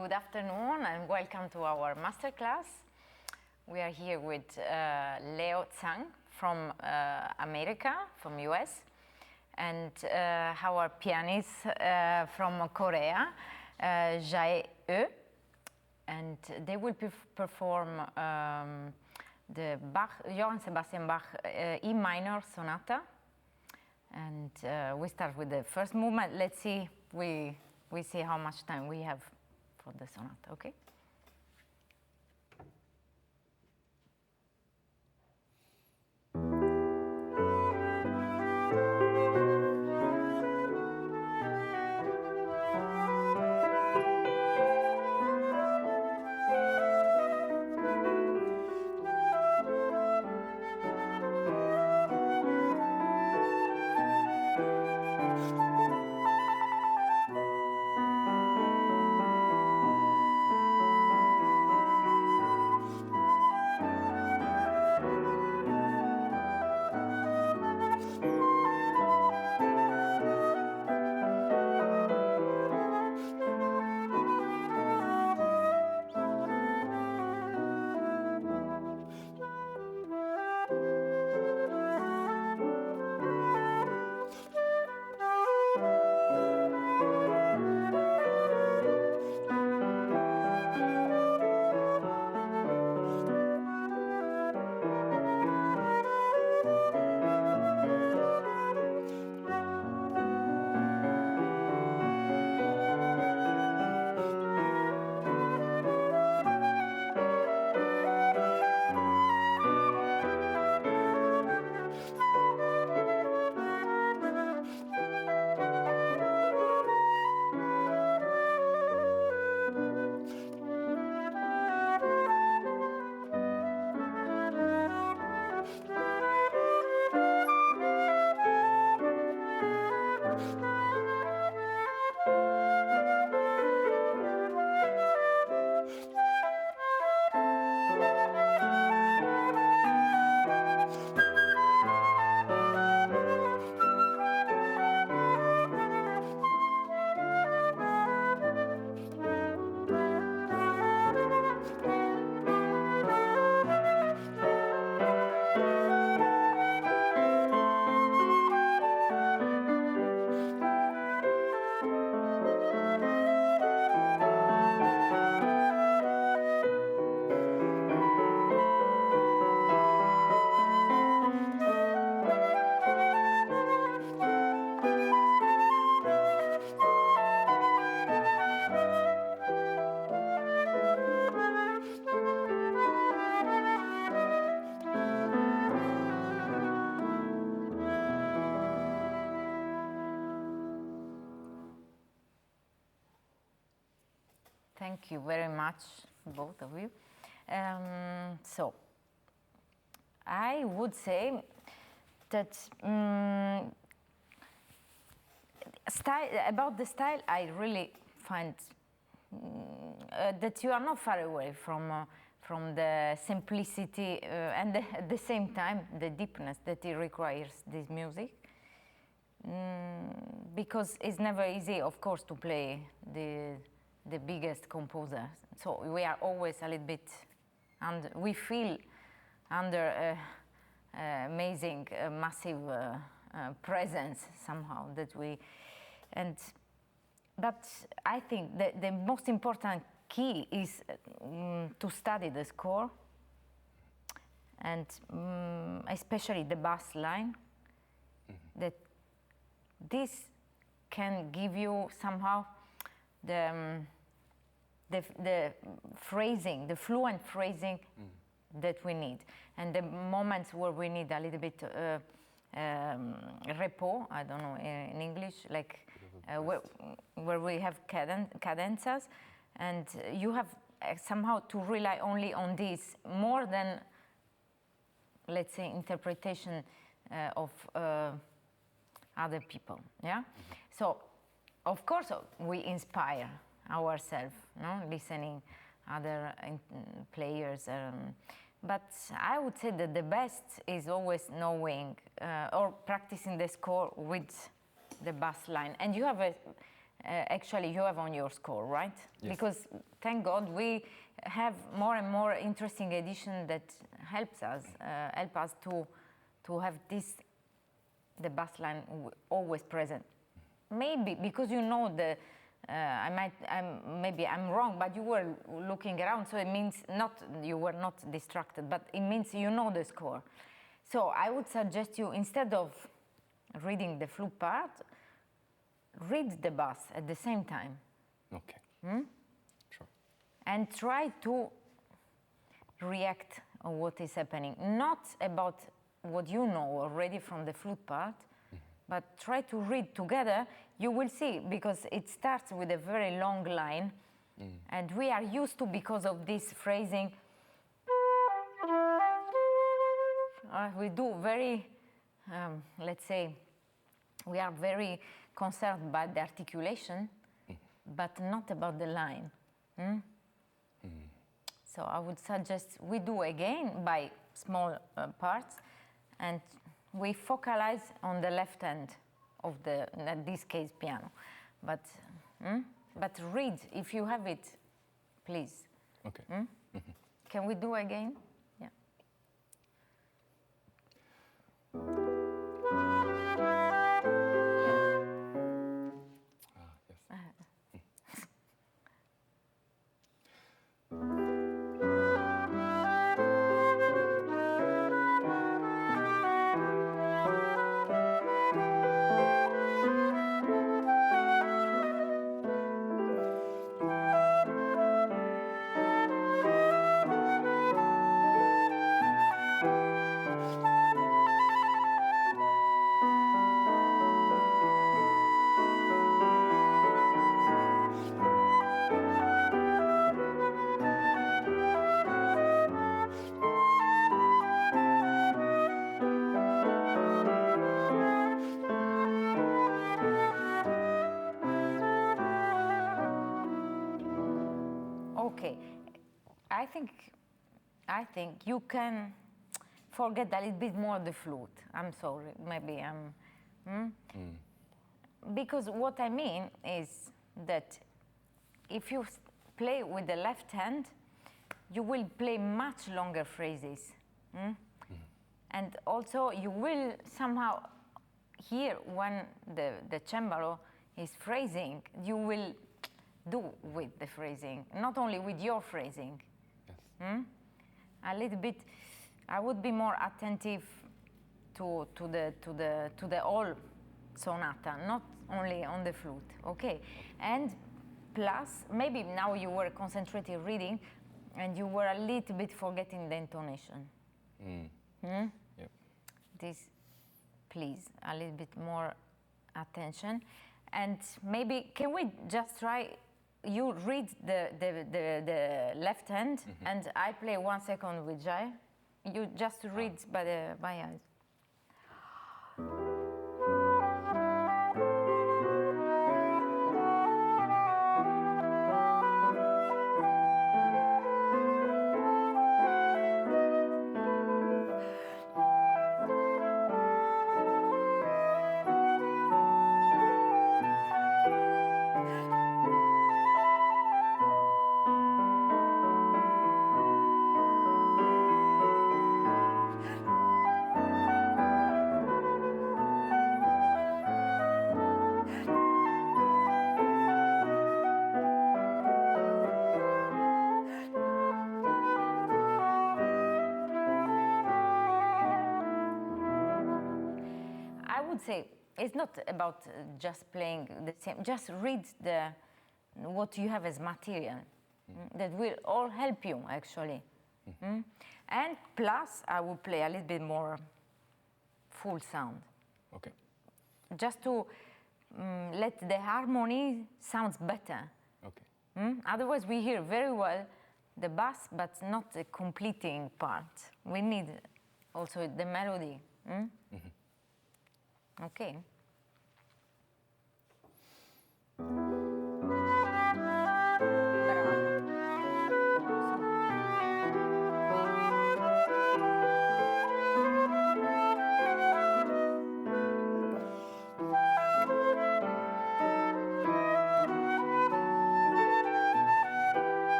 Good afternoon and welcome to our masterclass. We are here with Yunmo Zhang from America, from US, and our pianist from Korea, Jahye Eu, and they will perform the Johann Sebastian Bach E minor sonata. And we start with the first movement. Let's see, we see how much time we have for the sonata, okay? Thank you very much, both of you. So, I would say that about the style, I really find that you are not far away from the simplicity and at the same time the deepness that it requires this music. Because it's never easy, of course, to play the biggest composer. So we are always a little bit, and we feel under amazing, massive presence somehow that we, but I think that the most important key is to study the score, and especially the bass line, that this can give you somehow the phrasing, the fluent phrasing that we need, and the moments where we need a little bit repos, I don't know in English, like where we have cadenzas, and you have somehow to rely only on this more than, let's say, interpretation of other people, yeah? So, of course, we inspire ourselves, no? Listening other players, but I would say that the best is always knowing or practicing the score with the bass line. And you have actually you have on your score, right? Yes. Because thank God we have more and more interesting edition that help us to have the bass line always present. Maybe because you know maybe I'm wrong, but you were looking around, so it means you were not distracted, but it means you know the score. So I would suggest you, instead of reading the flute part, read the bass at the same time. Okay. Sure. And try to react on what is happening. Not about what you know already from the flute part, but try to read together. You will see, because it starts with a very long line, and we are used to, because of this phrasing, we do very, let's say, we are very concerned by the articulation, but not about the line. So I would suggest we do again by small parts, and we focalize on the left hand of in this case, piano. But read, if you have it, please. Okay. Can we do again? Yeah. Yes. Okay, I think you can forget a little bit more the flute. I'm sorry, maybe I'm. Because what I mean is that if you play with the left hand, you will play much longer phrases. And also you will somehow hear when the cembalo is phrasing, you will do with the phrasing, not only with your phrasing. Yes. A little bit, I would be more attentive to the whole sonata, not only on the flute. Okay, and plus maybe now you were concentrating reading, and you were a little bit forgetting the intonation. Yep. This, please, a little bit more attention, and maybe can we just try? You read the left hand, and I play 1 second with Jahye. You just read by eyes. I would say it's not about just playing the same. Just read what you have as material. That will all help you, actually. And plus, I will play a little bit more full sound. Okay. Just to let the harmony sounds better. Okay. Otherwise, we hear very well the bass, but not the completing part. We need also the melody. Okay.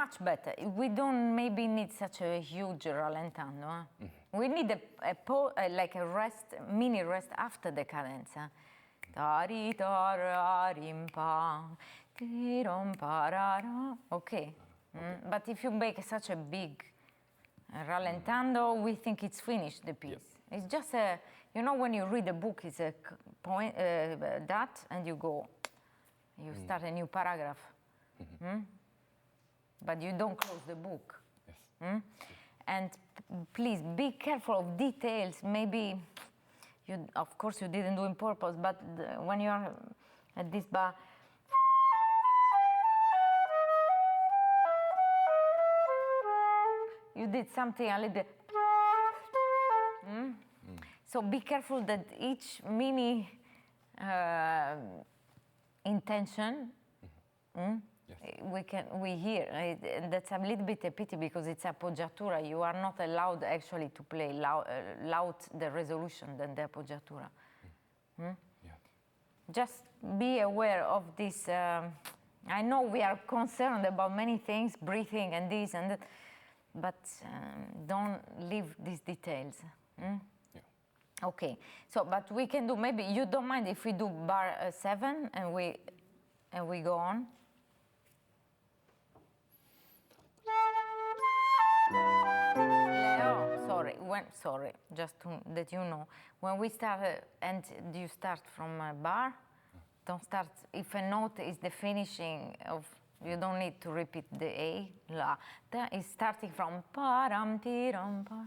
much better. We don't maybe need such a huge rallentando. We need like a rest, mini rest after the cadenza. Okay. But if you make such a big rallentando, we think it's finished, the piece. It's just a, you know, when you read a book, it's a point, that, and you go, you start a new paragraph. But you don't close the book. Yes. And please be careful of details. Maybe, of course, you didn't do it on purpose, but when you are at this bar, you did something a little bit. So be careful that each mini intention we hear. That's a little bit a pity because it's appoggiatura. You are not allowed actually to play loud the resolution than the appoggiatura. Just be aware of this. I know we are concerned about many things, breathing and this and that, but don't leave these details. Okay, so but we can do, maybe you don't mind if we do bar 7 and we go on? Leo, sorry, just to that you know, when we start and you start from a bar, don't start, if a note is the finishing of, you don't need to repeat the A, la, that is starting from pa-ram, ti-ram, pa.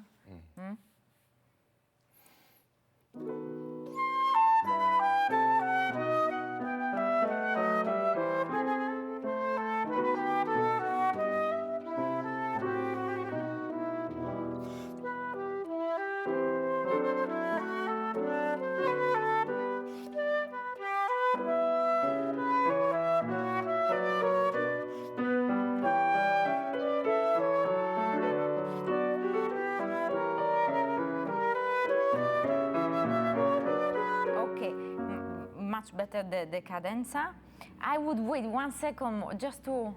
Much better the cadenza. I would wait 1 second more just to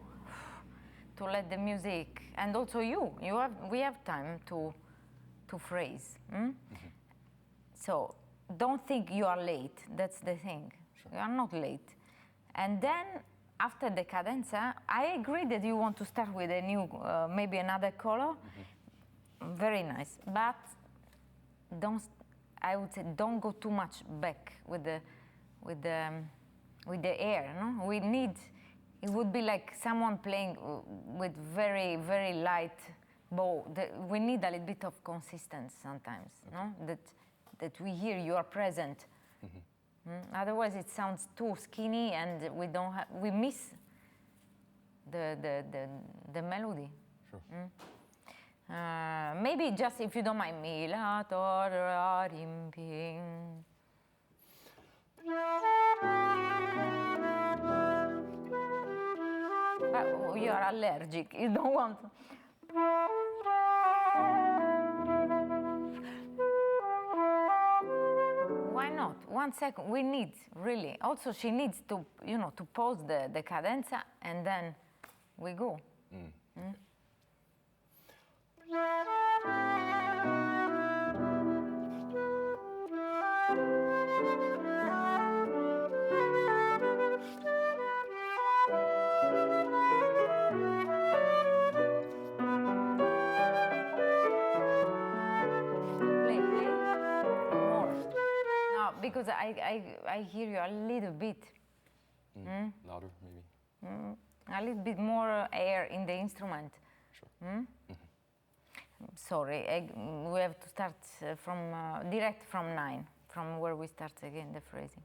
let the music, and also we have time to phrase. So don't think you are late. That's the thing. Sure. You are not late. And then after the cadenza, I agree that you want to start with a new, maybe another color. Very nice, but I would say don't go too much back with the air, no? We need, it would be like someone playing with very, very light bow. We need a little bit of consistency sometimes, no? That we hear you are present. Otherwise it sounds too skinny and we miss the melody. Sure. Maybe just, if you don't mind, mi la to ra rim ping. But you are allergic, you don't want to. Why not? 1 second, we need, really. Also, she needs to, to pause the cadenza and then we go. Because I hear you a little bit. Louder, maybe. A little bit more air in the instrument. Sure. Sorry, we have to start direct from 9, from where we start again the phrasing.